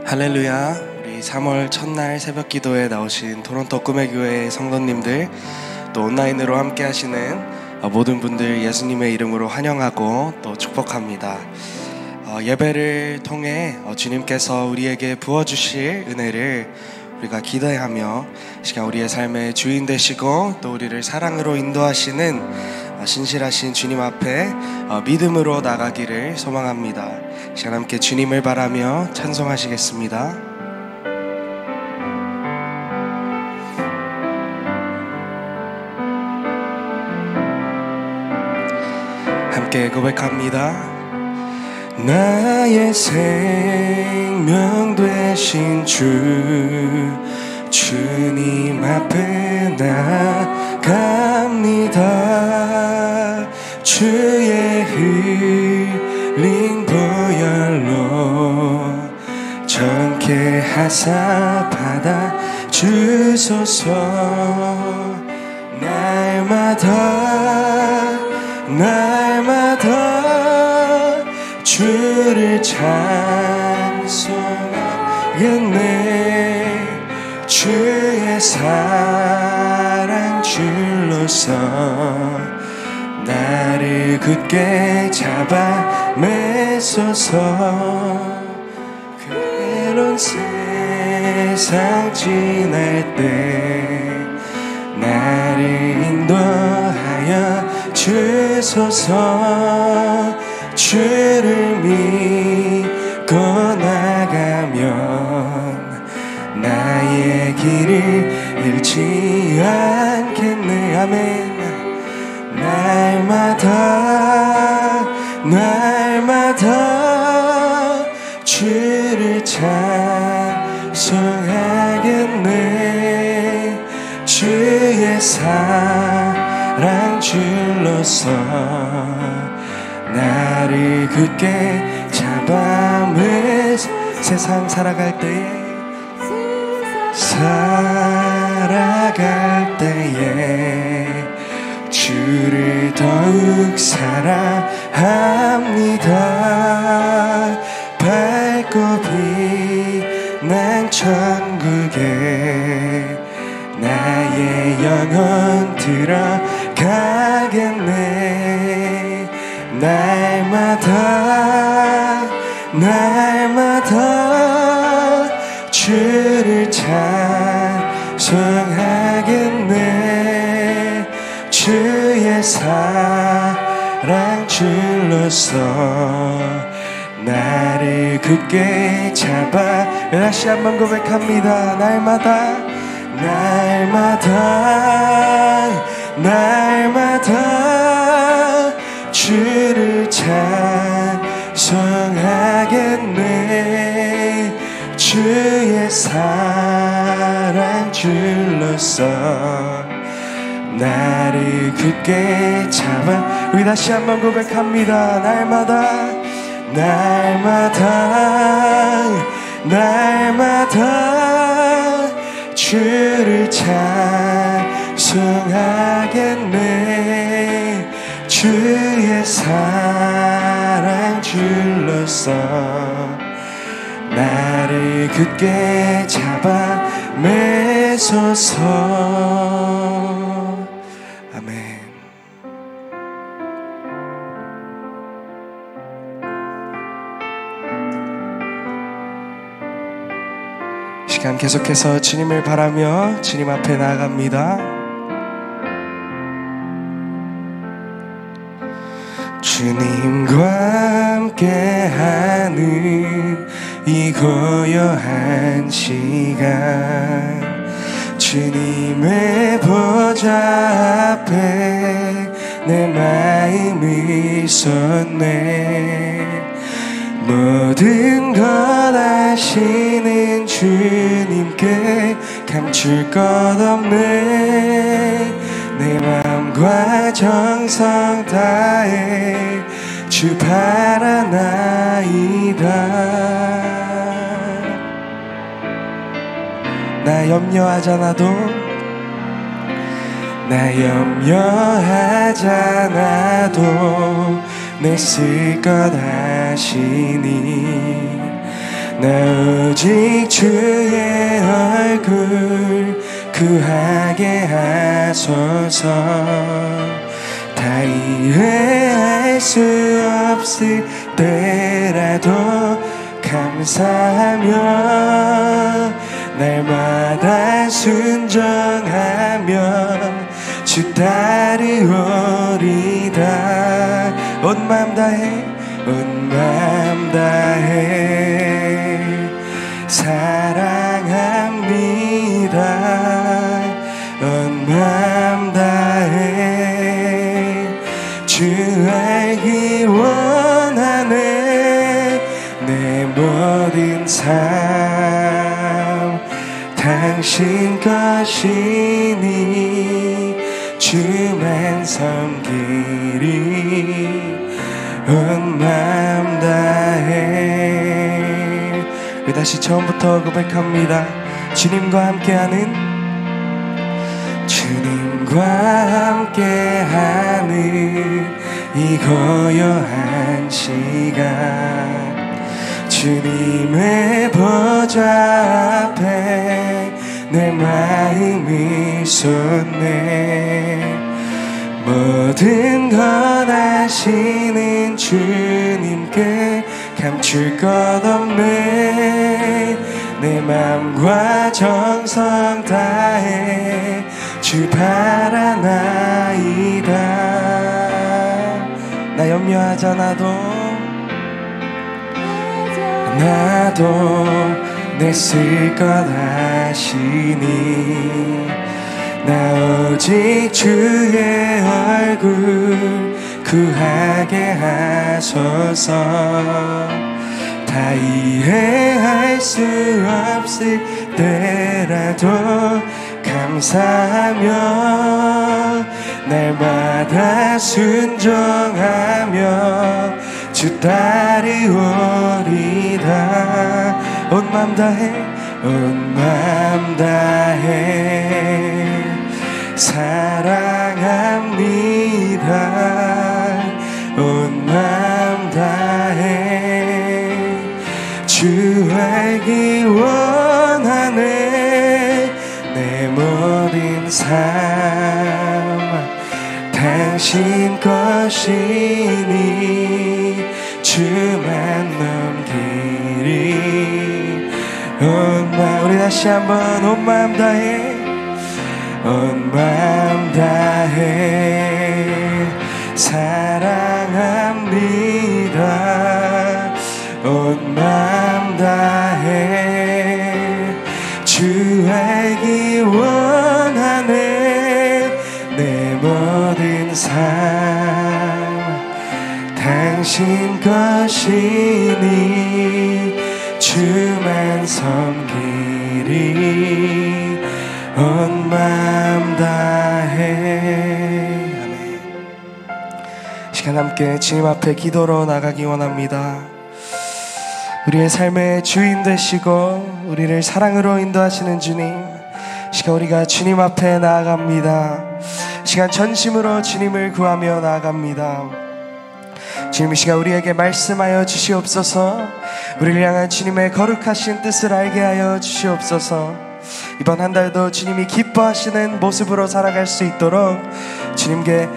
할렐루야. 우리 3월 첫날 새벽 기도에 나오신 토론토 꿈의 교회 성도님들, 또 온라인으로 함께 하시는 모든 분들 예수님의 이름으로 환영하고 또 축복합니다. 예배를 통해 주님께서 우리에게 부어주실 은혜를 우리가 기대하며 시간 우리의 삶의 주인 되시고 또 우리를 사랑으로 인도하시는 신실하신 주님 앞에 믿음으로 나가기를 소망합니다. 시간 함께 주님을 바라며 찬송하시겠습니다. 함께 고백합니다. 나의 생명 되신 주님 앞에 나갑니다. 주의 흘린 보혈로 정케 하사 받아 주소서. 날마다 주를 찬송하겠네. 주의 사랑 줄로서 나를 굳게 잡아 매소서. 괴로운 세상 지날 때 나를 인도하여 주소서. 주를 믿고 나가면 나의 길을 잃지 않겠네. 아멘. 날마다 주를 찬송하겠네. 주의 사랑 줄로서 나를 굳게 잡아 매서 세상 살아갈 때에 주를 더욱 사랑합니다. 밝고 빛난 천국에 나의 영혼 들어가겠네. 날마다 주를 찬송하겠네. 주의 사랑 줄로서 나를 굳게 잡아. 다시 한번 고백합니다. 날마다 주를 찬송하겠네. 주의 사랑 줄로서 나를 굳게 잡아. 우리 다시 한번 고백합니다. 날마다 주를 찬송하겠네. 주의 사랑 줄로서 나를 굳게 잡아 매소서. 아멘. 시간 계속해서 주님을 바라며 주님 앞에 나아갑니다. 주님과 함께하는 이 고요한 시간, 주님의 보좌 앞에 내 마음이 솟네. 모든 것 아시는 주님께 감출 것 없네. 내 마음과 정성 다해 주 바라나이다. 나 염려하잖아도 내 쓸 것 아시니 나 오직 주의 얼굴 구하게 하소서. 다 이해할 수 없을 때라도 감사하며 날마다 순종하며 주 따르오리다. 온 마음 다해 온 마음 다해 사랑합니다. 온 마음 다해 주 알기 원하네. 내 모든 삶 당신 것이니 주만 섬기리. 온 마음 다해. 우리 다시 처음부터 고백합니다. 주님과 함께하는 이 고요한 시간 주님의 보좌 앞에 내 마음을 쏟네. 모든 것 아시는 주님께 감출 것 없네. 내 맘과 정성 다해 주 바라나이다. 나 염려하잖아도 나도 내 쓸 것 아시니. 나 오직 주의 얼굴 구하게 하소서. 다 이해할 수 없을 때라도 감사하며 날마다 순종하며 주 따르오리다. 온 맘 다해 온 맘 다해 사랑합니다. 온 맘 다해 주 알기 원하네. 내 모든 삶 당신 것이니 주만 넘기리. 온 마음 우리 다시 한번 온 마음 다해 온 마음 다해 사랑합니다. 온 마음 다해 주 알기 원하네. 내 모든 삶 당신 것이니 주만 섬기리. 온 마음 다해. 아멘. 시간 함께 주님 앞에 기도로 나가기 원합니다. 우리의 삶의 주인 되시고 우리를 사랑으로 인도하시는 주님, 시간 우리가 주님 앞에 나아갑니다. 시간 전심으로 주님을 구하며 나아갑니다. 주님, 이 시간 우리에게 말씀하여 주시옵소서. 우리를 향한 주님의 거룩하신 뜻을 알게 하여 주시옵소서. 이번 한 달도 주님이 기뻐하시는 모습으로 살아갈 수 있도록 주님께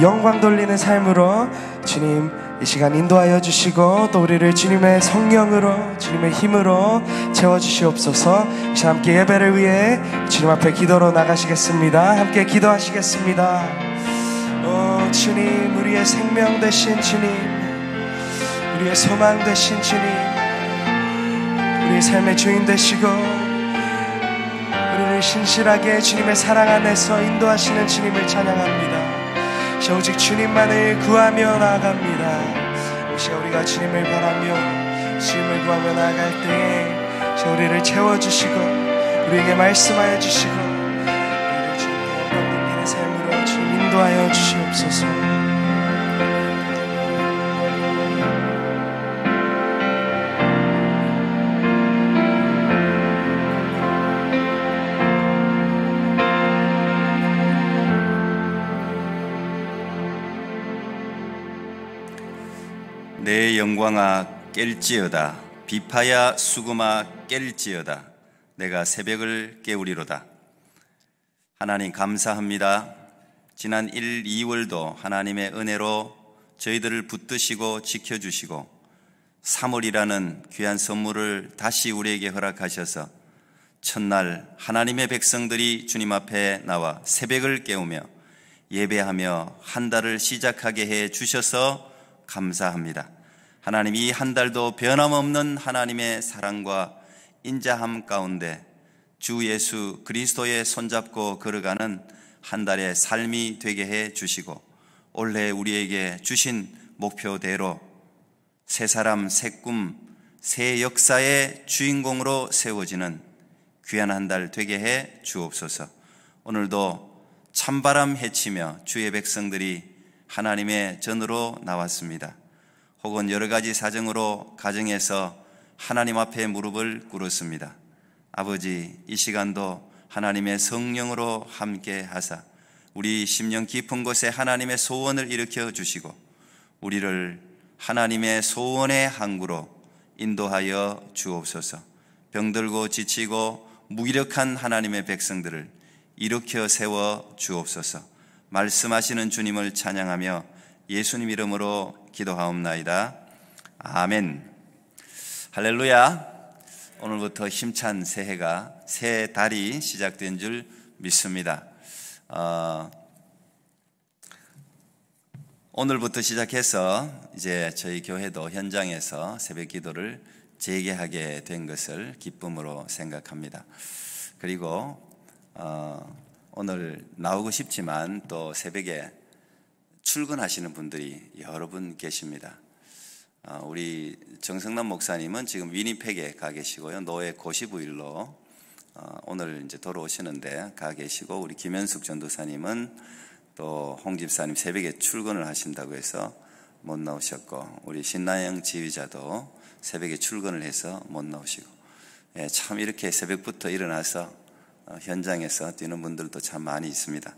영광 돌리는 삶으로 주님 이 시간 인도하여 주시고, 또 우리를 주님의 성령으로 주님의 힘으로 채워주시옵소서. 이 시간 함께 예배를 위해 주님 앞에 기도로 나가시겠습니다. 함께 기도하시겠습니다. 오 주님, 우리의 생명 되신 주님, 우리의 소망 되신 주님, 우리의 삶의 주인 되시고 우리를 신실하게 주님의 사랑 안에서 인도하시는 주님을 찬양합니다. 오직 주님만을 구하며 나아갑니다. 혹시 우리가 주님을 바라며 주님을 구하며 나아갈 때에 우리를 채워주시고 우리에게 말씀하여 주시고 우리를 주님께 영광 돌리는 삶으로 주님 인도하여 주시옵소서. 내 영광아 깰지어다 비파야 수금아 깰지어다. 내가 새벽을 깨우리로다. 하나님 감사합니다. 지난 1, 2월도 하나님의 은혜로 저희들을 붙드시고 지켜주시고 3월이라는 귀한 선물을 다시 우리에게 허락하셔서 첫날 하나님의 백성들이 주님 앞에 나와 새벽을 깨우며 예배하며 한 달을 시작하게 해 주셔서 감사합니다. 하나님, 이 한 달도 변함없는 하나님의 사랑과 인자함 가운데 주 예수 그리스도의 손잡고 걸어가는 한 달의 삶이 되게 해 주시고 올해 우리에게 주신 목표대로 새 사람, 새 꿈, 새 역사의 주인공으로 세워지는 귀한 한 달 되게 해 주옵소서. 오늘도 찬바람 헤치며 주의 백성들이 하나님의 전으로 나왔습니다. 혹은 여러 가지 사정으로 가정에서 하나님 앞에 무릎을 꿇었습니다. 아버지, 이 시간도 하나님의 성령으로 함께 하사 우리 심령 깊은 곳에 하나님의 소원을 일으켜 주시고 우리를 하나님의 소원의 항구로 인도하여 주옵소서. 병들고 지치고 무기력한 하나님의 백성들을 일으켜 세워 주옵소서. 말씀하시는 주님을 찬양하며 예수님 이름으로 기도하옵나이다. 아멘. 할렐루야. 오늘부터 힘찬 새해가, 새 달이 시작된 줄 믿습니다. 오늘부터 시작해서 이제 저희 교회도 현장에서 새벽 기도를 재개하게 된 것을 기쁨으로 생각합니다. 그리고 오늘 나오고 싶지만 또 새벽에 출근하시는 분들이 여러 분 계십니다. 우리 정성남 목사님은 지금 위니펙에 가 계시고요. 노예 고시부일로 오늘 이제 돌아오시는데 가 계시고, 우리 김현숙 전도사님은 또 홍 집사님 새벽에 출근을 하신다고 해서 못 나오셨고, 우리 신나영 지휘자도 새벽에 출근을 해서 못 나오시고, 참 이렇게 새벽부터 일어나서 현장에서 뛰는 분들도 참 많이 있습니다.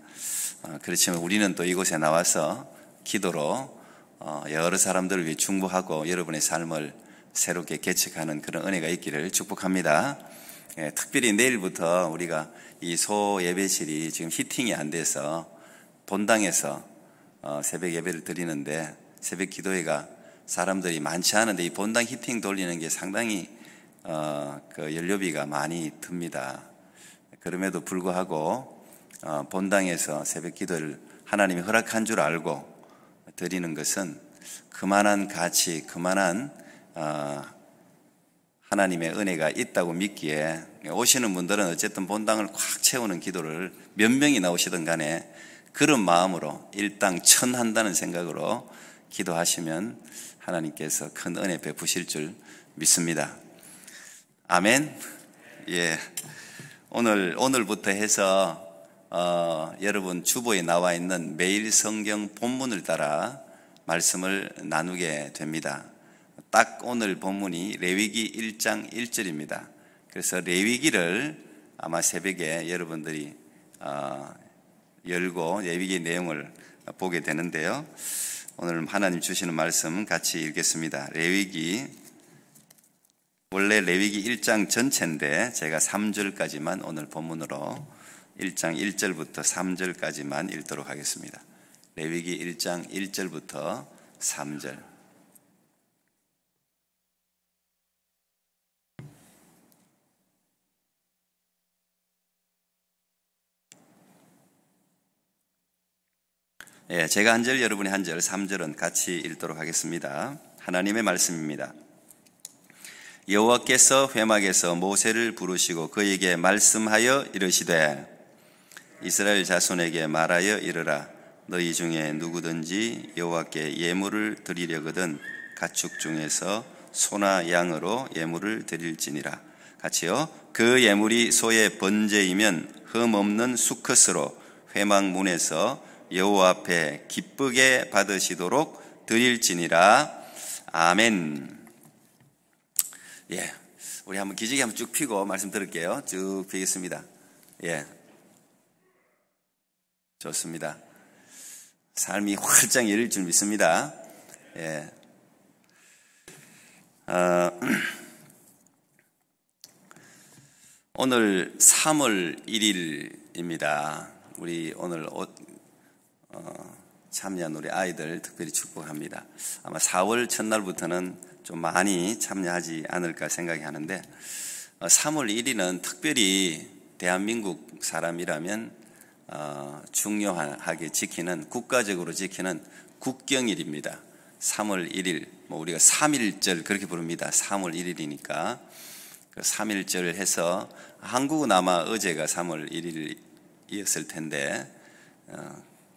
그렇지만 우리는 또 이곳에 나와서 기도로 여러 사람들을 위해 중보하고 여러분의 삶을 새롭게 개척하는 그런 은혜가 있기를 축복합니다. 특별히 내일부터 우리가 이 소 예배실이 지금 히팅이 안 돼서 본당에서 새벽 예배를 드리는데, 새벽 기도회가 사람들이 많지 않은데 이 본당 히팅 돌리는 게 상당히 그 연료비가 많이 듭니다. 그럼에도 불구하고 본당에서 새벽 기도를 하나님이 허락한 줄 알고 드리는 것은 그만한 가치, 그만한 하나님의 은혜가 있다고 믿기에, 오시는 분들은 어쨌든 본당을 꽉 채우는 기도를 몇 명이 나오시든 간에 그런 마음으로 일당 천한다는 생각으로 기도하시면 하나님께서 큰 은혜 베푸실 줄 믿습니다. 아멘. 예. 오늘부터 해서 여러분 주보에 나와 있는 매일 성경 본문을 따라 말씀을 나누게 됩니다. 딱 오늘 본문이 레위기 1장 1절입니다. 그래서 레위기를 아마 새벽에 여러분들이 열고 레위기 내용을 보게 되는데요. 오늘 하나님 주시는 말씀 같이 읽겠습니다. 레위기, 원래 레위기 1장 전체인데 제가 3절까지만 오늘 본문으로 1장 1절부터 3절까지만 읽도록 하겠습니다. 레위기 1장 1절부터 3절. 예, 제가 한 절, 여러분이 한 절, 3절은 같이 읽도록 하겠습니다. 하나님의 말씀입니다. 여호와께서 회막에서 모세를 부르시고 그에게 말씀하여 이르시되, 이스라엘 자손에게 말하여 이르라. 너희 중에 누구든지 여호와께 예물을 드리려거든 가축 중에서 소나 양으로 예물을 드릴지니라. 같이요. 그 예물이 소의 번제이면 흠없는 수컷으로 회막 문에서 여호와 앞에 기쁘게 받으시도록 드릴지니라. 아멘. 예, 우리 한번 기지개 한번 쭉 펴고 말씀 들을게요. 쭉 펴겠습니다. 예, 좋습니다. 삶이 활짝 열릴 줄 믿습니다. 예, 오늘 3월 1일입니다. 우리 오늘 참여한 우리 아이들 특별히 축복합니다. 아마 4월 첫날부터는 좀 많이 참여하지 않을까 생각이 하는데 3월 1일은 특별히 대한민국 사람이라면 중요하게 지키는, 국가적으로 지키는 국경일입니다. 3월 1일, 우리가 3.1절 그렇게 부릅니다. 3월 1일이니까 그 3.1절을 해서, 한국은 아마 어제가 3월 1일이었을 텐데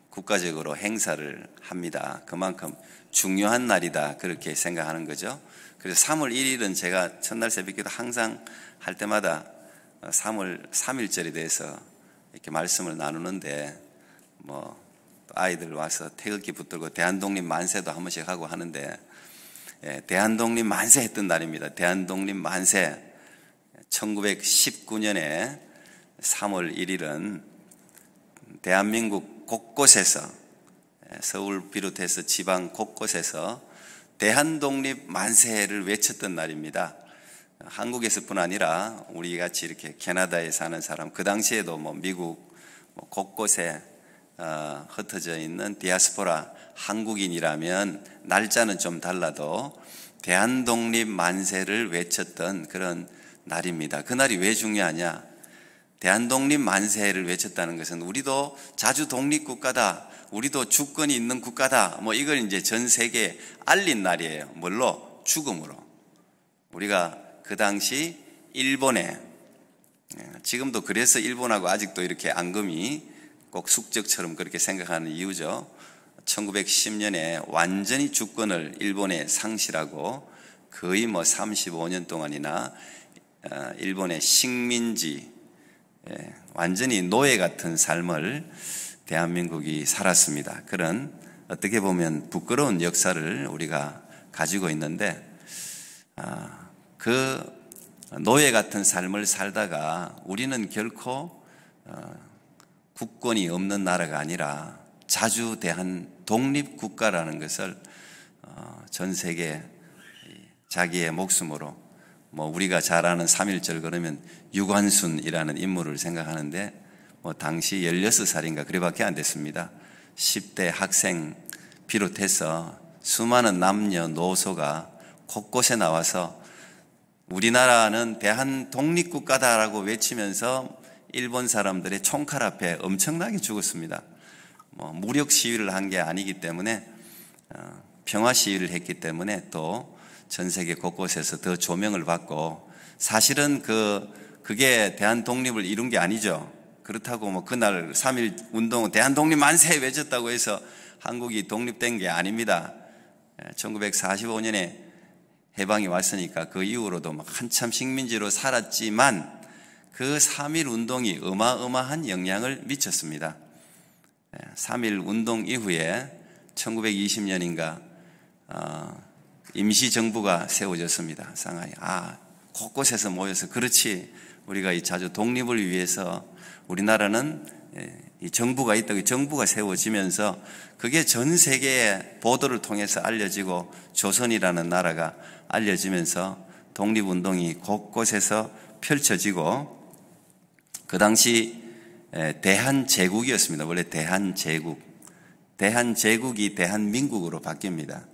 국가적으로 행사를 합니다. 그만큼 중요한 날이다 그렇게 생각하는 거죠. 그래서 3월 1일은 제가 첫날 새벽기도 항상 할 때마다 3월 3일절에 대해서 이렇게 말씀을 나누는데, 아이들 와서 태극기 붙들고 대한독립 만세도 한 번씩 하고 하는데, 대한독립 만세 했던 날입니다. 대한독립 만세. 1919년에 3월 1일은 대한민국 곳곳에서, 서울 비롯해서 지방 곳곳에서 대한독립 만세를 외쳤던 날입니다. 한국에서뿐 아니라 우리 같이 이렇게 캐나다에 사는 사람, 그 당시에도 미국 곳곳에 흩어져 있는 디아스포라 한국인이라면 날짜는 좀 달라도 대한독립 만세를 외쳤던 그런 날입니다. 그날이 왜 중요하냐? 대한독립 만세를 외쳤다는 것은 우리도 자주 독립국가다, 우리도 주권이 있는 국가다, 이걸 이제 전 세계에 알린 날이에요. 뭘로? 죽음으로. 우리가 그 당시 일본에, 지금도 그래서 일본하고 아직도 이렇게 앙금이 꼭 숙적처럼 그렇게 생각하는 이유죠. 1910년에 완전히 주권을 일본에 상실하고 거의 35년 동안이나 일본의 식민지, 완전히 노예 같은 삶을 대한민국이 살았습니다. 그런 어떻게 보면 부끄러운 역사를 우리가 가지고 있는데, 그 노예 같은 삶을 살다가 우리는 결코 국권이 없는 나라가 아니라 자주 대한 독립국가라는 것을 전 세계 자기의 목숨으로, 우리가 잘 아는 3.1절 그러면 유관순이라는 인물을 생각하는데, 당시 16살인가 그래밖에 안 됐습니다. 10대 학생 비롯해서 수많은 남녀노소가 곳곳에 나와서 우리나라는 대한 독립국가다라고 외치면서 일본 사람들의 총칼 앞에 엄청나게 죽었습니다. 무력 시위를 한 게 아니기 때문에, 평화 시위를 했기 때문에 또 전 세계 곳곳에서 더 조명을 받고, 사실은 그게 대한 독립을 이룬 게 아니죠. 그렇다고 그날 3.1 운동 대한 독립 만세 외쳤다고 해서 한국이 독립된 게 아닙니다. 1945년에 해방이 왔으니까 그 이후로도 한참 식민지로 살았지만 그 3.1 운동이 어마어마한 영향을 미쳤습니다. 3.1 운동 이후에 1920년인가 임시정부가 세워졌습니다. 상하이. 곳곳에서 모여서, 그렇지, 우리가 이 자주 독립을 위해서 우리나라는 이 정부가 있다고, 정부가 세워지면서 그게 전 세계의 보도를 통해서 알려지고 조선이라는 나라가 알려지면서 독립운동이 곳곳에서 펼쳐지고, 그 당시 대한제국이었습니다. 원래 대한제국. 대한제국이 대한민국으로 바뀝니다.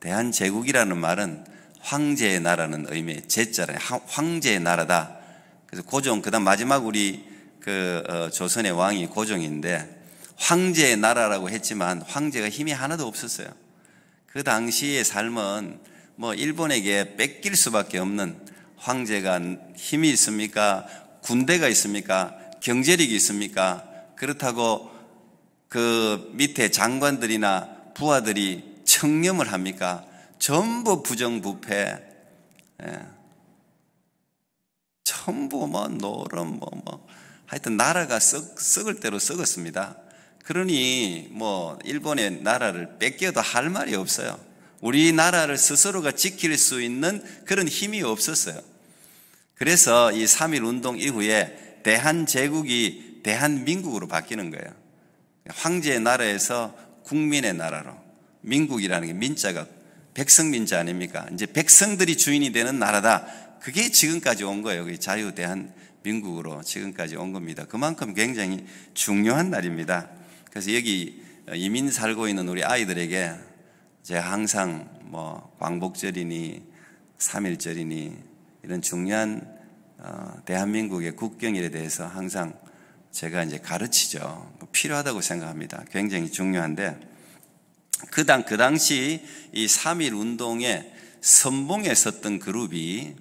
대한제국이라는 말은 황제의 나라는 의미의 제자라, 황제의 나라다. 그래서 고종, 그 다음 마지막 우리 조선의 왕이 고종인데, 황제의 나라라고 했지만 황제가 힘이 하나도 없었어요. 그 당시의 삶은 일본에게 뺏길 수밖에 없는, 황제가 힘이 있습니까? 군대가 있습니까? 경제력이 있습니까? 그렇다고 그 밑에 장관들이나 부하들이 청렴을 합니까? 전부 부정부패, 전부 노름, 하여튼 나라가 썩을 대로 썩었습니다. 그러니 일본의 나라를 뺏겨도 할 말이 없어요. 우리나라를 스스로가 지킬 수 있는 그런 힘이 없었어요. 그래서 이 3.1 운동 이후에 대한제국이 대한민국으로 바뀌는 거예요. 황제의 나라에서 국민의 나라로, 민국이라는 게 민자가 백성민자 아닙니까? 이제 백성들이 주인이 되는 나라다. 그게 지금까지 온 거예요. 자유 대한민국. 민국으로 지금까지 온 겁니다. 그만큼 굉장히 중요한 날입니다. 그래서 여기 이민 살고 있는 우리 아이들에게 제가 항상 광복절이니 3.1절이니 이런 중요한 대한민국의 국경일에 대해서 항상 제가 이제 가르치죠. 필요하다고 생각합니다. 굉장히 중요한데 그 당시 이 3.1 운동의 선봉에 섰던 그룹이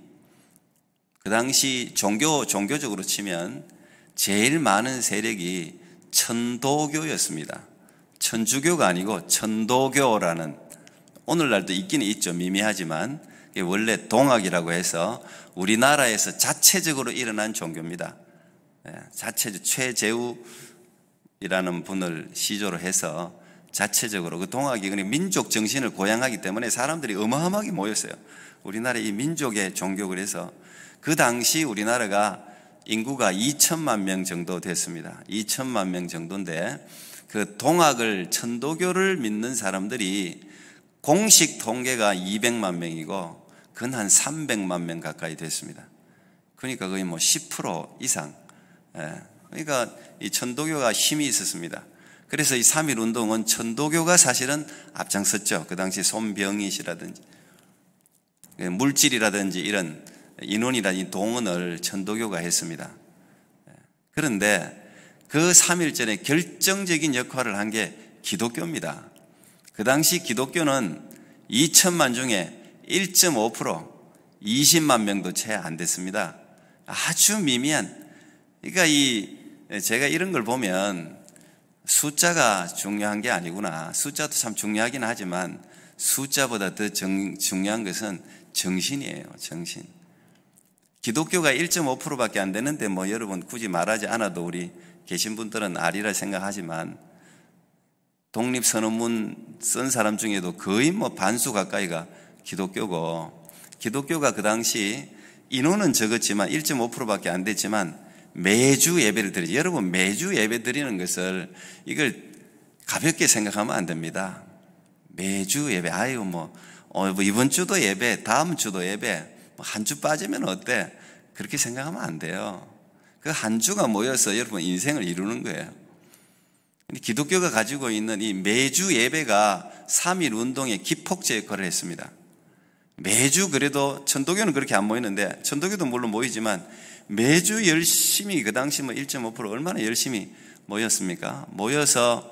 그 당시 종교적으로 치면 제일 많은 세력이 천도교였습니다. 천주교가 아니고 천도교라는, 오늘날도 있기는 있죠. 미미하지만 원래 동학이라고 해서 우리나라에서 자체적으로 일어난 종교입니다. 최재우이라는 분을 시조로 해서 자체적으로 그 동학이 민족 정신을 고양하기 때문에 사람들이 어마어마하게 모였어요. 우리나라의 이 민족의 종교. 그래서 그 당시 우리나라가 인구가 2천만 명 정도 됐습니다. 2천만 명 정도인데 그 동학을, 천도교를 믿는 사람들이 공식 통계가 200만 명이고 그건 한 300만 명 가까이 됐습니다. 그러니까 거의 10% 이상. 그러니까 이 천도교가 힘이 있었습니다. 그래서 이 3.1 운동은 천도교가 사실은 앞장섰죠. 그 당시 손병희씨라든지 물질이라든지 이런 인원이라든지 동원을 천도교가 했습니다. 그런데 그 3.1절에 결정적인 역할을 한 게 기독교입니다. 그 당시 기독교는 2천만 중에 1.5%, 20만 명도 채 안 됐습니다. 아주 미미한. 그러니까 제가 이런 걸 보면 숫자가 중요한 게 아니구나. 숫자도 참 중요하긴 하지만 숫자보다 더 중요한 것은 정신이에요. 정신. 기독교가 1.5%밖에 안 되는데 여러분 굳이 말하지 않아도 우리 계신 분들은 아리라 생각하지만 독립선언문 쓴 사람 중에도 거의 반수 가까이가 기독교고, 기독교가 그 당시 인원은 적었지만 1.5%밖에 안 됐지만 매주 예배를 드리죠. 여러분 매주 예배 드리는 것을 이걸 가볍게 생각하면 안 됩니다. 매주 예배, 이번 주도 예배, 다음 주도 예배, 한 주 빠지면 어때? 그렇게 생각하면 안 돼요. 그 한 주가 모여서 여러분 인생을 이루는 거예요. 기독교가 가지고 있는 이 매주 예배가 3.1 운동의 기폭제 역할을 했습니다. 매주, 그래도 천도교는 그렇게 안 모이는데, 천도교도 물론 모이지만 매주 열심히, 그 당시 1.5% 얼마나 열심히 모였습니까? 모여서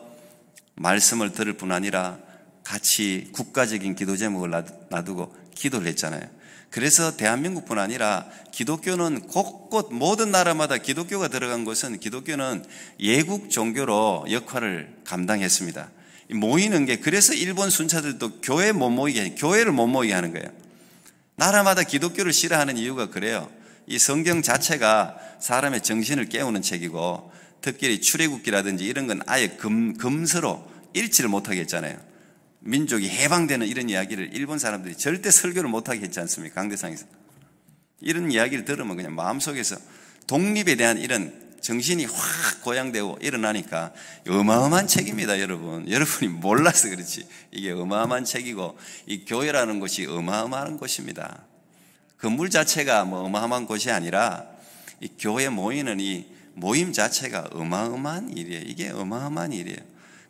말씀을 들을 뿐 아니라 같이 국가적인 기도 제목을 놔두고 기도를 했잖아요. 그래서 대한민국뿐 아니라 기독교는 곳곳 모든 나라마다 기독교가 들어간 곳은 기독교는 예국 종교로 역할을 감당했습니다. 모이는 게, 그래서 일본 순찰들도 교회를 못 모이게 하는 거예요. 나라마다 기독교를 싫어하는 이유가 그래요. 이 성경 자체가 사람의 정신을 깨우는 책이고, 특별히 출애굽기라든지 이런 건 아예 금서로 읽지를 못하게 했잖아요. 민족이 해방되는 이런 이야기를 일본 사람들이 절대 설교를 못하게 했지 않습니까? 강대상에서. 이런 이야기를 들으면 그냥 마음속에서 독립에 대한 이런 정신이 확 고양되고 일어나니까 어마어마한 책입니다, 여러분. 여러분이 몰라서 그렇지 이게 어마어마한 책이고, 이 교회라는 곳이 어마어마한 곳입니다. 건물 자체가 어마어마한 곳이 아니라 이 교회 모이는 이 모임 자체가 어마어마한 일이에요. 이게 어마어마한 일이에요.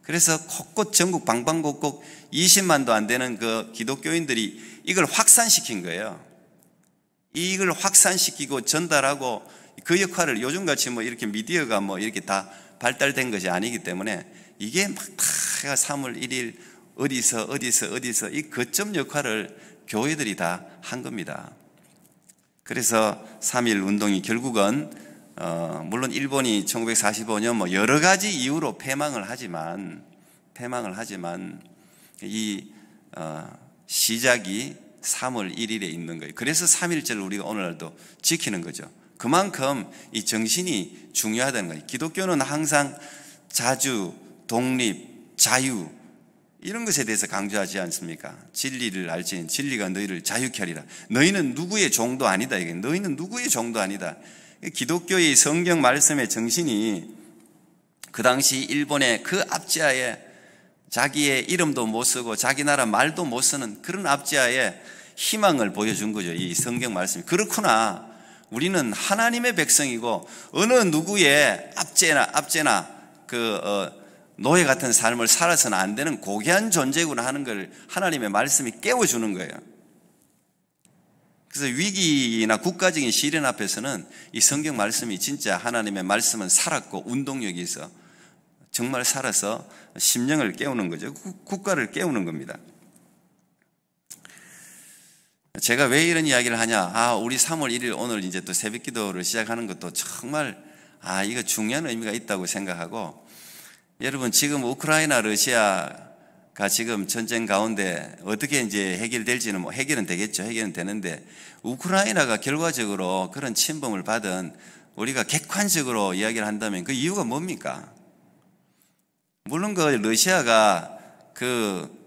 그래서 곳곳 전국 방방곡곡 20만도 안 되는 그 기독교인들이 이걸 확산시킨 거예요. 이걸 확산시키고 전달하고, 그 역할을 요즘같이 이렇게 미디어가 이렇게 다 발달된 것이 아니기 때문에 이게 다 3월 1일 어디서 이 거점 역할을 교회들이 다 한 겁니다. 그래서 3.1 운동이 결국은 물론 일본이 1945년 여러 가지 이유로 패망을 하지만 이 시작이 3월 1일에 있는 거예요. 그래서 3.1절을 우리가 오늘날도 지키는 거죠. 그만큼 이 정신이 중요하다는 거예요. 기독교는 항상 자주, 독립, 자유 이런 것에 대해서 강조하지 않습니까? 진리를 알지니 진리가 너희를 자유케 하리라. 너희는 누구의 종도 아니다. 이게 너희는 누구의 종도 아니다. 기독교의 성경 말씀의 정신이 그 당시 일본의 그 압제하에 자기의 이름도 못 쓰고 자기 나라 말도 못 쓰는 그런 압제하에 희망을 보여준 거죠. 이 성경 말씀이. 그렇구나. 우리는 하나님의 백성이고 어느 누구의 압제나 노예 같은 삶을 살아서는 안 되는 고귀한 존재구나 하는 걸 하나님의 말씀이 깨워주는 거예요. 그래서 위기나 국가적인 시련 앞에서는 이 성경 말씀이 진짜 하나님의 말씀은 살았고 운동력이 있어 정말 살아서 심령을 깨우는 거죠. 국가를 깨우는 겁니다. 제가 왜 이런 이야기를 하냐? 우리 3월 1일 오늘 이제 또 새벽 기도를 시작하는 것도 정말 이거 중요한 의미가 있다고 생각하고, 여러분 지금 우크라이나 러시아가 지금 전쟁 가운데 어떻게 이제 해결될지는 해결은 되겠죠. 해결은 되는데 우크라이나가 결과적으로 그런 침범을 받은 우리가 객관적으로 이야기를 한다면 그 이유가 뭡니까? 물론 그 러시아가 그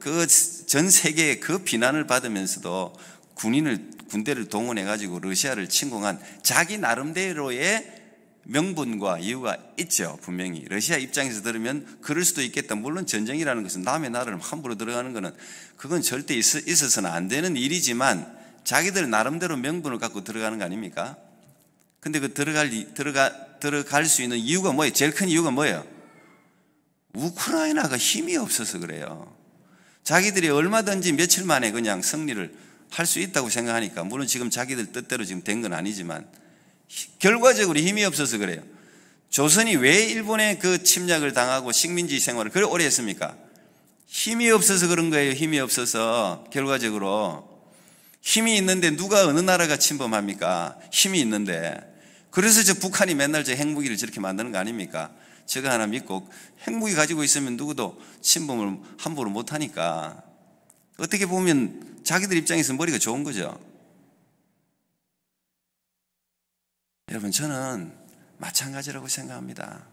전 세계의 그 비난을 받으면서도 군대를 동원해가지고 러시아를 침공한 자기 나름대로의 명분과 이유가 있죠. 분명히 러시아 입장에서 들으면 그럴 수도 있겠다. 물론 전쟁이라는 것은 남의 나라를 함부로 들어가는 것은 그건 절대 있어서는 안 되는 일이지만 자기들 나름대로 명분을 갖고 들어가는 거 아닙니까? 근데 그 들어갈 수 있는 이유가 뭐예요? 제일 큰 이유가 뭐예요? 우크라이나가 힘이 없어서 그래요. 자기들이 얼마든지 며칠 만에 그냥 승리를 할 수 있다고 생각하니까, 물론 지금 자기들 뜻대로 지금 된 건 아니지만 결과적으로 힘이 없어서 그래요. 조선이 왜 일본의 그 침략을 당하고 식민지 생활을 그렇게 오래 했습니까? 힘이 없어서 그런 거예요. 힘이 없어서. 결과적으로 힘이 있는데 누가 어느 나라가 침범합니까? 힘이 있는데. 그래서 저 북한이 맨날 저 핵무기를 저렇게 만드는 거 아닙니까? 저거 하나 믿고 핵무기 가지고 있으면 누구도 침범을 함부로 못하니까. 어떻게 보면 자기들 입장에서 머리가 좋은 거죠. 여러분, 저는 마찬가지라고 생각합니다.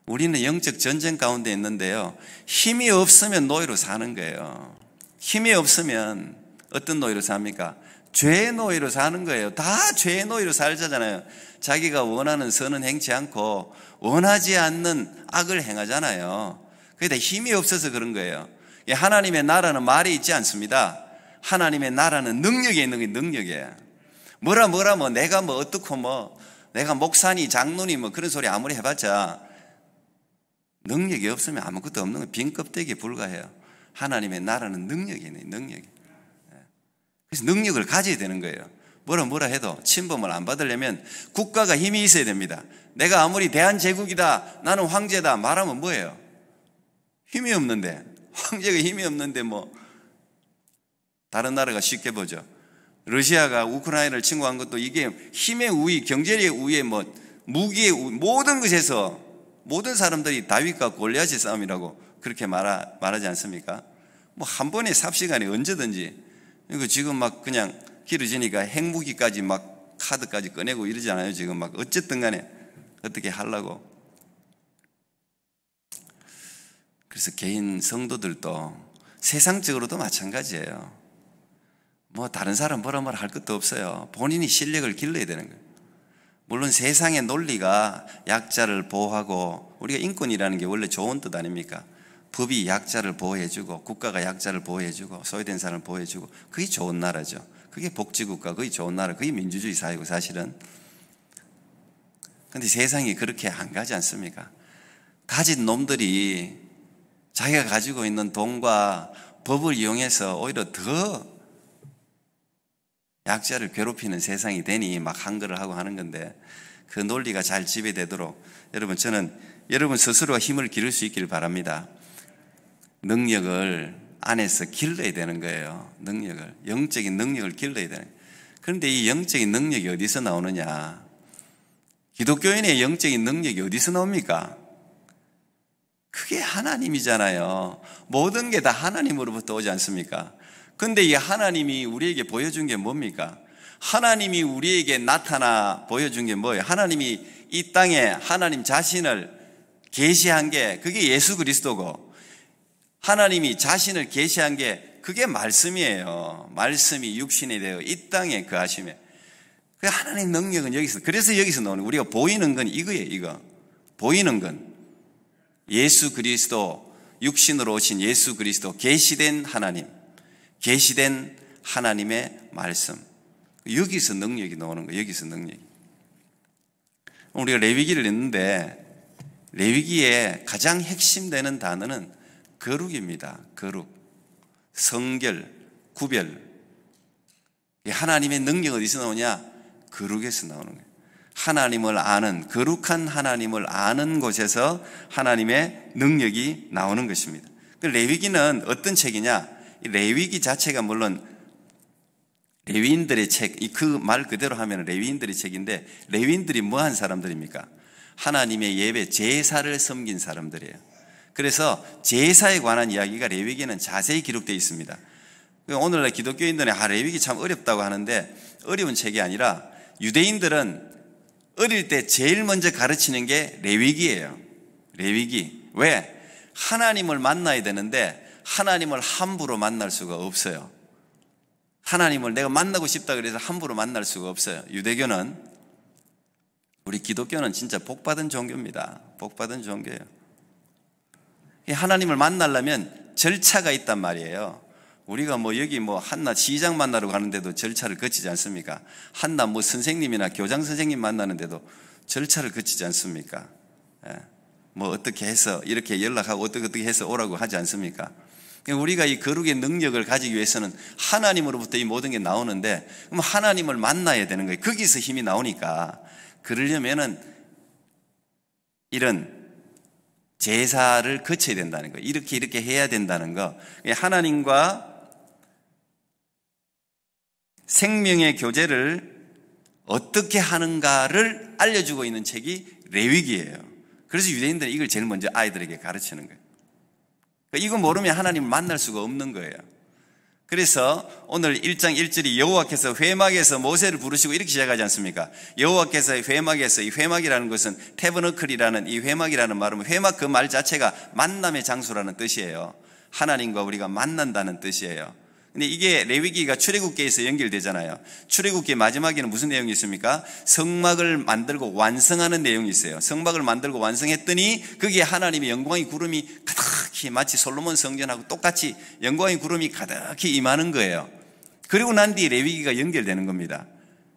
우리는 영적 전쟁 가운데 있는데요, 힘이 없으면 노예로 사는 거예요. 힘이 없으면 어떤 노예로 삽니까? 죄의 노예로 사는 거예요. 다 죄의 노예로 살자잖아요. 자기가 원하는 선은 행치 않고 원하지 않는 악을 행하잖아요. 그게 다 힘이 없어서 그런 거예요. 하나님의 나라는 말이 있지 않습니다. 하나님의 나라는 능력에 있는 게 능력이에요. 뭐라 내가 어떻고 내가 목사니 장로니 그런 소리 아무리 해봤자 능력이 없으면 아무것도 없는 거, 빈 껍데기에 불과해요. 하나님의 나라는 능력이 있는 능력이. 그래서 능력을 가져야 되는 거예요. 뭐라 해도 침범을 안 받으려면 국가가 힘이 있어야 됩니다. 내가 아무리 대한제국이다, 나는 황제다 말하면 뭐예요? 힘이 없는데, 황제가 힘이 없는데 다른 나라가 쉽게 보죠. 러시아가 우크라이나를 침공한 것도 이게 힘의 우위, 경제력의 우위, 무기의 우위, 모든 것에서 모든 사람들이 다윗과 골리앗의 싸움이라고 그렇게 말하지 않습니까? 한 번에 삽시간에 언제든지. 이거 지금 그냥 길어지니까 핵무기까지 카드까지 꺼내고 이러잖아요. 지금 어쨌든 간에 어떻게 하려고. 그래서 개인 성도들도 세상적으로도 마찬가지예요. 다른 사람 뭐라 할 것도 없어요. 본인이 실력을 길러야 되는 거예요. 물론 세상의 논리가 약자를 보호하고, 우리가 인권이라는 게 원래 좋은 뜻 아닙니까? 법이 약자를 보호해주고, 국가가 약자를 보호해주고, 소외된 사람을 보호해주고, 그게 좋은 나라죠. 그게 복지국가, 그게 좋은 나라, 그게 민주주의 사회고 사실은. 근데 세상이 그렇게 안 가지 않습니까? 가진 놈들이 자기가 가지고 있는 돈과 법을 이용해서 오히려 더 약자를 괴롭히는 세상이 되니 한글을 하고 하는 건데, 그 논리가 잘 지배되도록 저는 여러분 스스로가 힘을 기를 수 있기를 바랍니다. 능력을 안에서 길러야 되는 거예요. 영적인 능력을 길러야 되는 거예요. 그런데 이 영적인 능력이 어디서 나오느냐? 기독교인의 영적인 능력이 어디서 나옵니까? 그게 하나님이잖아요. 모든 게 다 하나님으로부터 오지 않습니까? 근데 이 하나님이 우리에게 보여준 게 뭡니까? 하나님이 우리에게 나타나 보여준 게 뭐예요? 하나님이 이 땅에 하나님 자신을 계시한 게 그게 예수 그리스도고, 하나님이 자신을 계시한 게 그게 말씀이에요. 말씀이 육신이 되어 이 땅에 거하심에. 그 하나님 능력은 그래서 여기서 나오는, 우리가 보이는 건 이거예요. 이거 보이는 건 예수 그리스도, 육신으로 오신 예수 그리스도, 계시된 하나님, 계시된 하나님의 말씀. 여기서 능력이 나오는 거예요. 여기서 능력이. 우리가 레위기를 읽는데 레위기의 가장 핵심되는 단어는 거룩입니다. 거룩, 성결, 구별. 하나님의 능력이 어디서 나오냐? 거룩에서 나오는 거예요. 하나님을 아는, 거룩한 하나님을 아는 곳에서 하나님의 능력이 나오는 것입니다. 레위기는 어떤 책이냐? 레위기 자체가 물론 레위인들의 책, 그 말 그대로 하면 레위인들의 책인데, 레위인들이 뭐한 사람들입니까? 하나님의 예배, 제사를 섬긴 사람들이에요. 그래서 제사에 관한 이야기가 레위기에는 자세히 기록되어 있습니다. 오늘날 기독교인들은 레위기 참 어렵다고 하는데, 어려운 책이 아니라 유대인들은 어릴 때 제일 먼저 가르치는 게 레위기예요. 레위기. 왜? 하나님을 만나야 되는데 하나님을 함부로 만날 수가 없어요. 하나님을 내가 만나고 싶다 그래서 함부로 만날 수가 없어요. 유대교는, 우리 기독교는 진짜 복받은 종교입니다. 복받은 종교예요. 하나님을 만나려면 절차가 있단 말이에요. 우리가 여기 한나 시장 만나러 가는데도 절차를 거치지 않습니까? 한나 선생님이나 교장 선생님 만나는데도 절차를 거치지 않습니까? 어떻게 해서 이렇게 연락하고 어떻게 해서 오라고 하지 않습니까? 우리가 이 거룩의 능력을 가지기 위해서는 하나님으로부터 이 모든 게 나오는데, 그럼 하나님을 만나야 되는 거예요. 거기서 힘이 나오니까. 그러려면은 이런 제사를 거쳐야 된다는 거예요. 이렇게 해야 된다는 거. 하나님과 생명의 교제를 어떻게 하는가를 알려주고 있는 책이 레위기예요. 그래서 유대인들은 이걸 제일 먼저 아이들에게 가르치는 거예요. 이거 모르면 하나님을 만날 수가 없는 거예요. 그래서 오늘 1장 1절이 여호와께서 회막에서 모세를 부르시고 이렇게 시작하지 않습니까? 여호와께서 회막에서, 이 회막이라는 것은 태버너클이라는 이 회막이라는 말은, 회막 그 말 자체가 만남의 장소라는 뜻이에요. 하나님과 우리가 만난다는 뜻이에요. 근데 이게 레위기가 출애굽기에서 연결되잖아요. 출애굽기 마지막에는 무슨 내용이 있습니까? 성막을 만들고 완성하는 내용이 있어요. 성막을 만들고 완성했더니 거기에 하나님의 영광의 구름이 가득히, 마치 솔로몬 성전하고 똑같이 영광의 구름이 가득히 임하는 거예요. 그리고 난 뒤에 레위기가 연결되는 겁니다.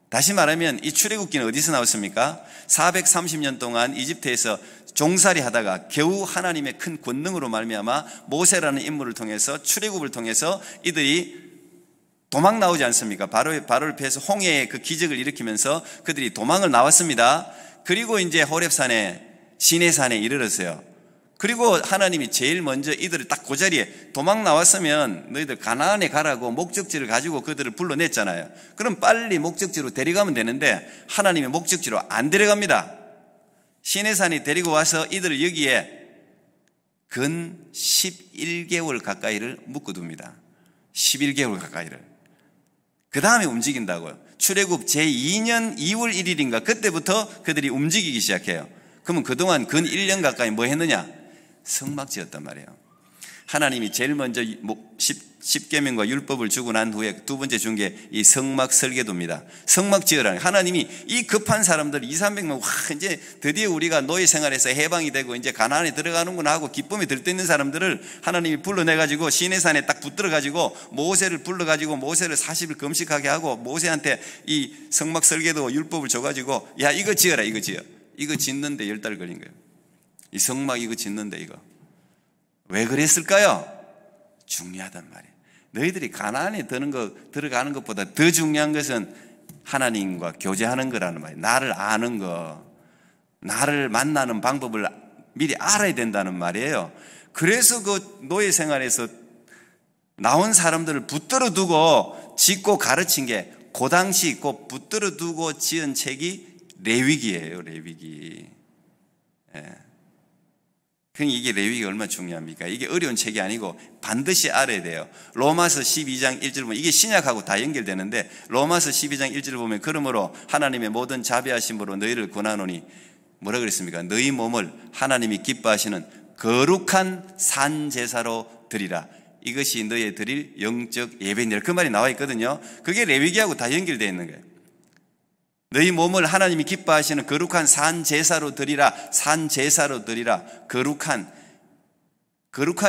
다시 말하면 이 출애굽기는 어디서 나왔습니까? 430년 동안 이집트에서 종살이 하다가 겨우 하나님의 큰 권능으로 말미암아 모세라는 인물을 통해서, 출애굽을 통해서 이들이 도망 나오지 않습니까? 바로를 피해서 홍해의 그 기적을 일으키면서 그들이 도망을 나왔습니다. 그리고 이제 호렙산에, 시내산에 이르렀어요. 그리고 하나님이 제일 먼저 이들을 딱 그 자리에 도망 나왔으면 너희들 가나안에 가라고 목적지를 가지고 그들을 불러냈잖아요. 그럼 빨리 목적지로 데려가면 되는데 하나님의 목적지로 안 데려갑니다. 시내산이 데리고 와서 이들을 여기에 근 11개월 가까이를 묶어둡니다. 11개월 가까이를. 그 다음에 움직인다고요. 출애굽 제2년 2월 1일인가 그때부터 그들이 움직이기 시작해요. 그러면 그동안 근 1년 가까이 뭐 했느냐? 성막 지었단 말이에요. 하나님이 제일 먼저 10계명과 율법을 주고 난 후에 두 번째 준 게 이 성막 설계도입니다. 성막 지으라는, 하나님이 이 급한 사람들 200~300명, 이제 드디어 우리가 노예 생활에서 해방이 되고 이제 가나안에 들어가는구나 하고 기쁨이 들떠있는 사람들을 하나님이 불러내가지고 시내산에 딱 붙들어가지고 모세를 불러가지고 모세를 40일 금식하게 하고 모세한테 이 성막 설계도 율법을 줘가지고 야 이거 지어라, 이거 지어. 이거 짓는데 10달 걸린 거예요. 이 성막 이거 짓는데 이거. 왜 그랬을까요? 중요하단 말이에요. 너희들이 가나안에 들어가는 것보다 더 중요한 것은 하나님과 교제하는 거라는 말이에요. 나를 아는 거, 나를 만나는 방법을 미리 알아야 된다는 말이에요. 그래서 그 노예 생활에서 나온 사람들을 붙들어 두고 짓고 가르친 게 그 당시 꼭 붙들어 두고 지은 책이 레위기예요. 레위기. 예. 이게 레위기가 얼마나 중요합니까? 이게 어려운 책이 아니고 반드시 알아야 돼요. 로마서 12장 1절 보면 이게 신약하고 다 연결되는데 로마서 12장 1절을 보면 그러므로 하나님의 모든 자비하심으로 너희를 권하노니 뭐라 그랬습니까? 너희 몸을 하나님이 기뻐하시는 거룩한 산제사로 드리라. 이것이 너희의 드릴 영적 예배니라. 그 말이 나와 있거든요. 그게 레위기하고 다 연결되어 있는 거예요. 너희 몸을 하나님이 기뻐하시는 거룩한 산제사로 드리라. 산제사로 드리라. 거룩한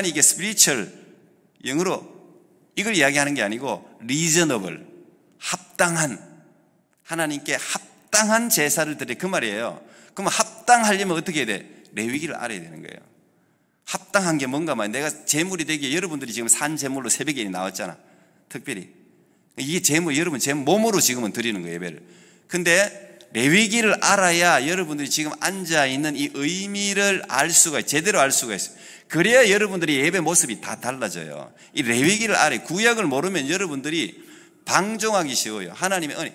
이게 스피리추얼, 영어로 이걸 이야기하는 게 아니고 reasonable, 합당한, 하나님께 합당한 제사를 드려 그 말이에요. 그럼 합당하려면 어떻게 해야 돼? 레위기를 알아야 되는 거예요. 합당한 게 뭔가 말이야. 내가 제물이 되기에 여러분들이 지금 산 제물로 새벽에 나왔잖아. 특별히 이게 제물, 여러분 제물 몸으로 지금은 드리는 거예요, 예배를. 근데 레위기를 알아야 여러분들이 지금 앉아있는 이 의미를 알 수가 있어요. 제대로 알 수가 있어요. 그래야 여러분들이 예배 모습이 다 달라져요. 이 레위기를 알아요. 구약을 모르면 여러분들이 방종하기 쉬워요. 하나님의 은혜.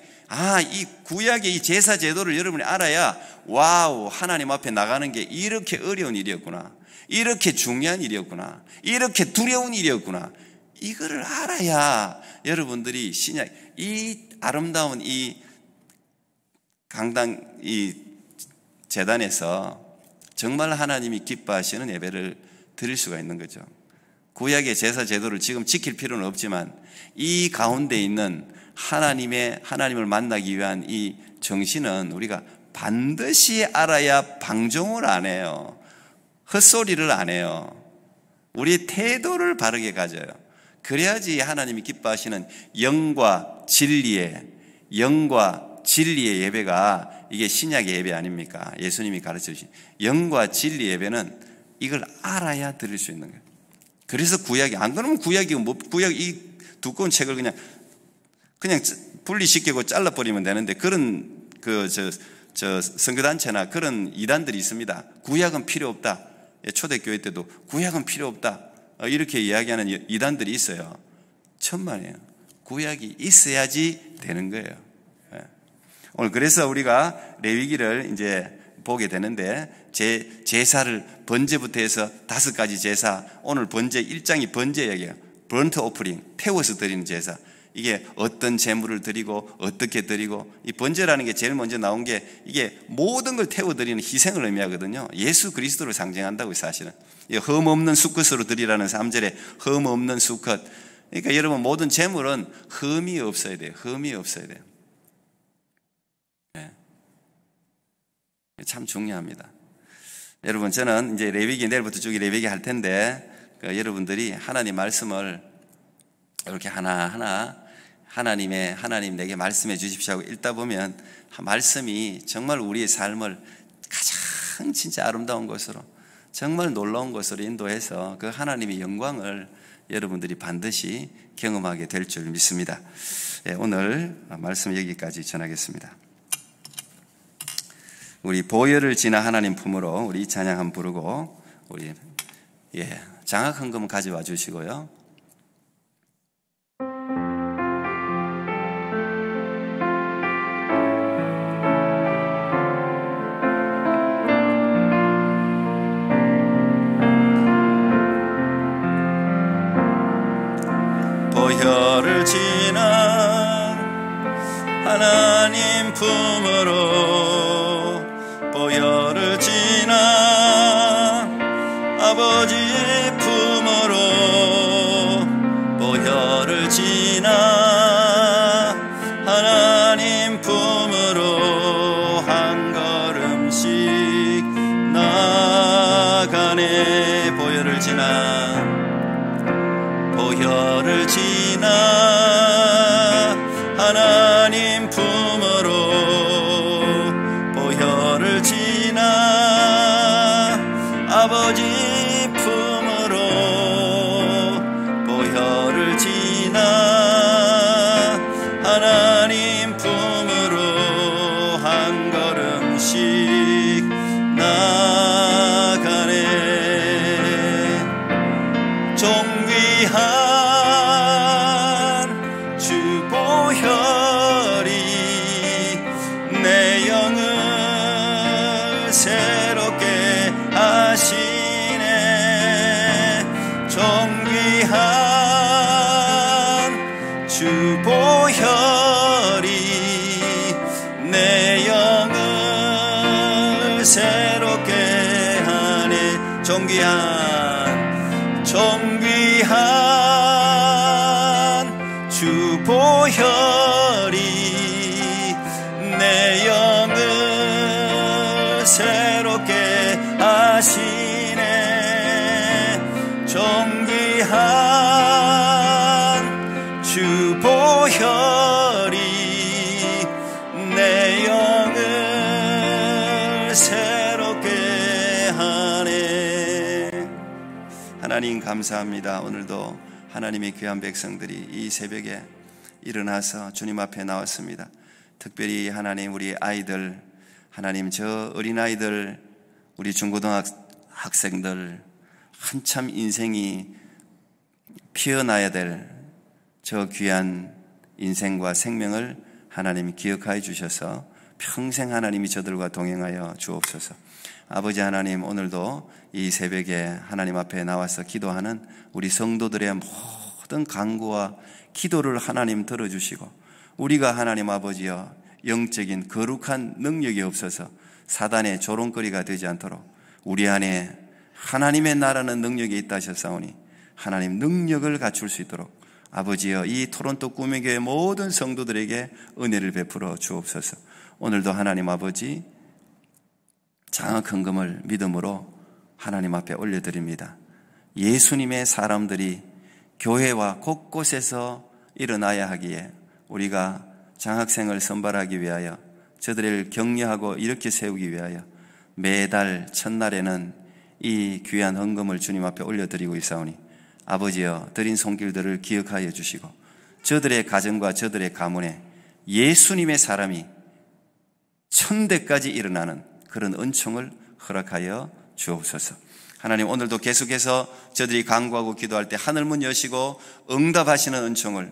이 구약의 이 제사 제도를 여러분이 알아야 와우, 하나님 앞에 나가는 게 이렇게 어려운 일이었구나, 이렇게 중요한 일이었구나, 이렇게 두려운 일이었구나, 이거를 알아야 여러분들이 신약 이 아름다운 이 강당 이 제단에서 정말 하나님이 기뻐하시는 예배를 드릴 수가 있는 거죠. 구약의 제사 제도를 지금 지킬 필요는 없지만 이 가운데 있는 하나님을 만나기 위한 이 정신은 우리가 반드시 알아야 방종을 안 해요. 헛소리를 안 해요. 우리의 태도를 바르게 가져요. 그래야지 하나님이 기뻐하시는 영과 진리의 예배가 이게 신약의 예배 아닙니까? 예수님이 가르쳐 주신 영과 진리 예배는 이걸 알아야 드릴 수 있는 거예요. 그래서 구약이, 안 그러면 구약 이 두꺼운 책을 그냥 분리시키고 잘라버리면 되는데, 그런 선교단체나 그런 이단들이 있습니다. 구약은 필요 없다. 초대교회 때도 구약은 필요 없다, 이렇게 이야기하는 이단들이 있어요. 천만에요. 구약이 있어야지 되는 거예요. 오늘 그래서 우리가 레위기를 이제 보게 되는데, 제사를 번제부터 해서 5가지 제사, 오늘 번제 1장이 번제 이야기예요. 번트 오프링, 태워서 드리는 제사. 이게 어떤 제물을 드리고 어떻게 드리고, 이 번제라는 게 제일 먼저 나온 게 이게 모든 걸 태워드리는 희생을 의미하거든요. 예수 그리스도를 상징한다고 사실은. 흠 없는 수컷으로 드리라는 3절에 흠 없는 수컷. 그러니까 여러분 모든 제물은 흠이 없어야 돼요. 흠이 없어야 돼요. 네. 참 중요합니다. 여러분, 저는 이제 레위기, 내일부터 쭉 레위기 할 텐데, 여러분들이 하나님 말씀을 이렇게 하나하나 하나님 내게 말씀해 주십시오 하고 읽다 보면 말씀이 정말 우리의 삶을 가장 진짜 아름다운 것으로, 정말 놀라운 것으로 인도해서 그 하나님의 영광을 여러분들이 반드시 경험하게 될 줄 믿습니다. 오늘 말씀 여기까지 전하겠습니다. 우리 보혈을 지나 하나님 품으로 우리 찬양 한번 부르고, 우리 장악 헌금 가져와 주시고요. 보혈을 지나 하나님 품으로, 보혈을 지나 아버지 품으로, 보혈을 지나 하나님 품으로 한 걸음씩 나가네. 보혈을 지나, 보혈을 지나 하나님 품으로, 보혈을 지나 아버지 품으로, 보혈을 지나 하나님 품으로 한 걸음씩 나가네. 존귀한 주 보혈이 내 영을 새롭게 하시네. 존귀한 주 보혈이 내 영을 새롭게 하네. 존귀한 주 보혈이 내 영을 새롭게 하시네. 존귀한 주 보혈이 내 영을 하나님 감사합니다. 오늘도 하나님의 귀한 백성들이 이 새벽에 일어나서 주님 앞에 나왔습니다. 특별히 하나님 우리 아이들, 하나님 저 어린아이들, 우리 중고등학생들 한참 인생이 피어나야 될 저 귀한 인생과 생명을 하나님 기억하여 주셔서 평생 하나님이 저들과 동행하여 주옵소서. 아버지 하나님, 오늘도 이 새벽에 하나님 앞에 나와서 기도하는 우리 성도들의 모든 간구와 기도를 하나님 들어주시고, 우리가 하나님 아버지여 영적인 거룩한 능력이 없어서 사단의 조롱거리가 되지 않도록 우리 안에 하나님의 나라는 능력이 있다 하셨사오니 하나님 능력을 갖출 수 있도록 아버지여 이 토론토 꿈의 교회 모든 성도들에게 은혜를 베풀어 주옵소서. 오늘도 하나님 아버지 장학 헌금을 믿음으로 하나님 앞에 올려드립니다. 예수님의 사람들이 교회와 곳곳에서 일어나야 하기에 우리가 장학생을 선발하기 위하여 저들을 격려하고 일으켜 세우기 위하여 매달 첫날에는 이 귀한 헌금을 주님 앞에 올려드리고 있사오니 아버지여 드린 손길들을 기억하여 주시고 저들의 가정과 저들의 가문에 예수님의 사람이 1000대까지 일어나는 그런 은총을 허락하여 주옵소서. 하나님, 오늘도 계속해서 저들이 간구하고 기도할 때 하늘문 여시고 응답하시는 은총을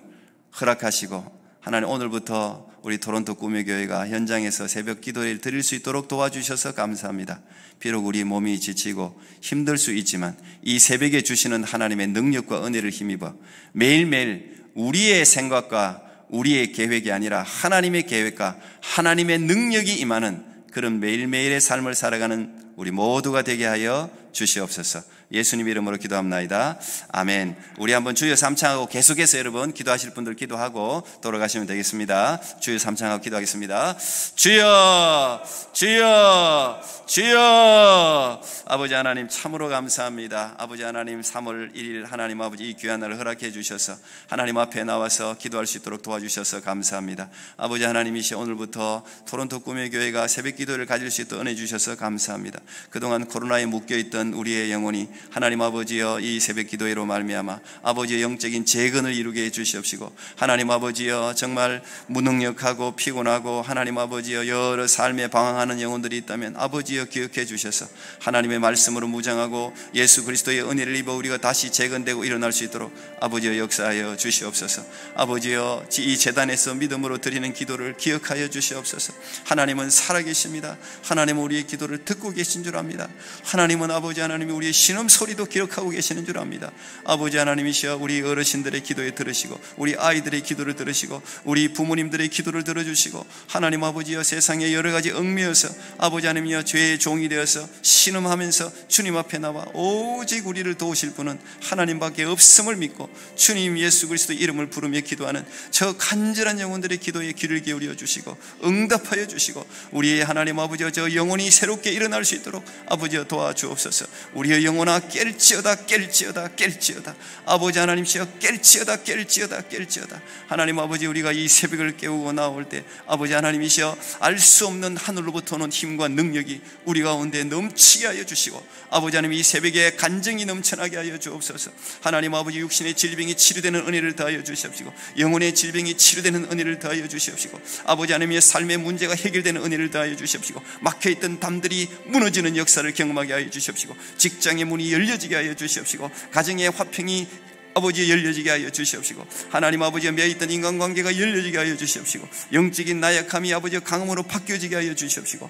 허락하시고, 하나님 오늘부터 우리 토론토 꿈의 교회가 현장에서 새벽 기도를 드릴 수 있도록 도와주셔서 감사합니다. 비록 우리 몸이 지치고 힘들 수 있지만 이 새벽에 주시는 하나님의 능력과 은혜를 힘입어 매일매일 우리의 생각과 우리의 계획이 아니라 하나님의 계획과 하나님의 능력이 임하는 그런 매일매일의 삶을 살아가는 우리 모두가 되게 하여 주시옵소서. 예수님 이름으로 기도합나이다. 아멘. 우리 한번 주여 삼창하고 계속해서 여러분 기도하실 분들 기도하고 돌아가시면 되겠습니다. 주여 삼창하고 기도하겠습니다. 주여, 주여, 주여. 아버지 하나님 참으로 감사합니다. 아버지 하나님 3월 1일 하나님 아버지 이 귀한 날을 허락해 주셔서 하나님 앞에 나와서 기도할 수 있도록 도와주셔서 감사합니다. 아버지 하나님이시 오늘부터 토론토 꿈의 교회가 새벽 기도를 가질 수 있도록 은혜 주셔서 감사합니다. 그동안 코로나에 묶여있던 우리의 영혼이 하나님 아버지여 이 새벽 기도회로 말미암아 아버지의 영적인 재건을 이루게 해 주시옵시고, 하나님 아버지여 정말 무능력하고 피곤하고 하나님 아버지여 여러 삶에 방황하는 영혼들이 있다면 아버지여 기억해 주셔서 하나님의 말씀으로 무장하고 예수 그리스도의 은혜를 입어 우리가 다시 재건되고 일어날 수 있도록 아버지여 역사하여 주시옵소서. 아버지여 이 제단에서 믿음으로 드리는 기도를 기억하여 주시옵소서. 하나님은 살아계십니다. 하나님은 우리의 기도를 듣고 계신 줄 압니다. 하나님은 아버지 하나님이 우리의 신음소리도 기억하고 계시는 줄 압니다. 아버지 하나님이시여 우리 어르신들의 기도에 들으시고 우리 아이들의 기도를 들으시고 우리 부모님들의 기도를 들어주시고, 하나님 아버지여 세상에 여러 가지 얽매여서 아버지 하나님이여 죄의 종이 되어서 신음하면서 주님 앞에 나와 오직 우리를 도우실 분은 하나님밖에 없음을 믿고 주님 예수 그리스도 이름을 부르며 기도하는 저 간절한 영혼들의 기도에 귀를 기울여 주시고 응답하여 주시고 우리의 하나님 아버지여 저 영혼이 새롭게 일어날 수 있도록 아버지여 도와주옵소서. 우리의 영혼아 깰지어다 깰지어다 깰지어다. 아버지 하나님이시여 깰지어다 깰지어다 깰지어다. 하나님 아버지 우리가 이 새벽을 깨우고 나올 때 아버지 하나님이시여 알 수 없는 하늘로부터 오는 힘과 능력이 우리 가운데 넘치게 하여 주시고, 아버지 하나님 이 새벽에 간증이 넘쳐나게 하여 주옵소서. 하나님 아버지 육신의 질병이 치료되는 은혜를 더하여 주시옵시고 영혼의 질병이 치료되는 은혜를 더하여 주시옵시고 아버지 하나님의 삶의 문제가 해결되는 은혜를 더하여 주시옵시고 막혀있던 담들이 무너지는 역사를 경험하게 하여 주시옵시고 직장의 문이 열려지게 하여 주시옵시고 가정의 화평이 아버지 열려지게 하여 주시옵시고 하나님 아버지가 매있던 인간관계가 열려지게 하여 주시옵시고 영적인 나약함이 아버지 강함으로 바뀌어지게 하여 주시옵시고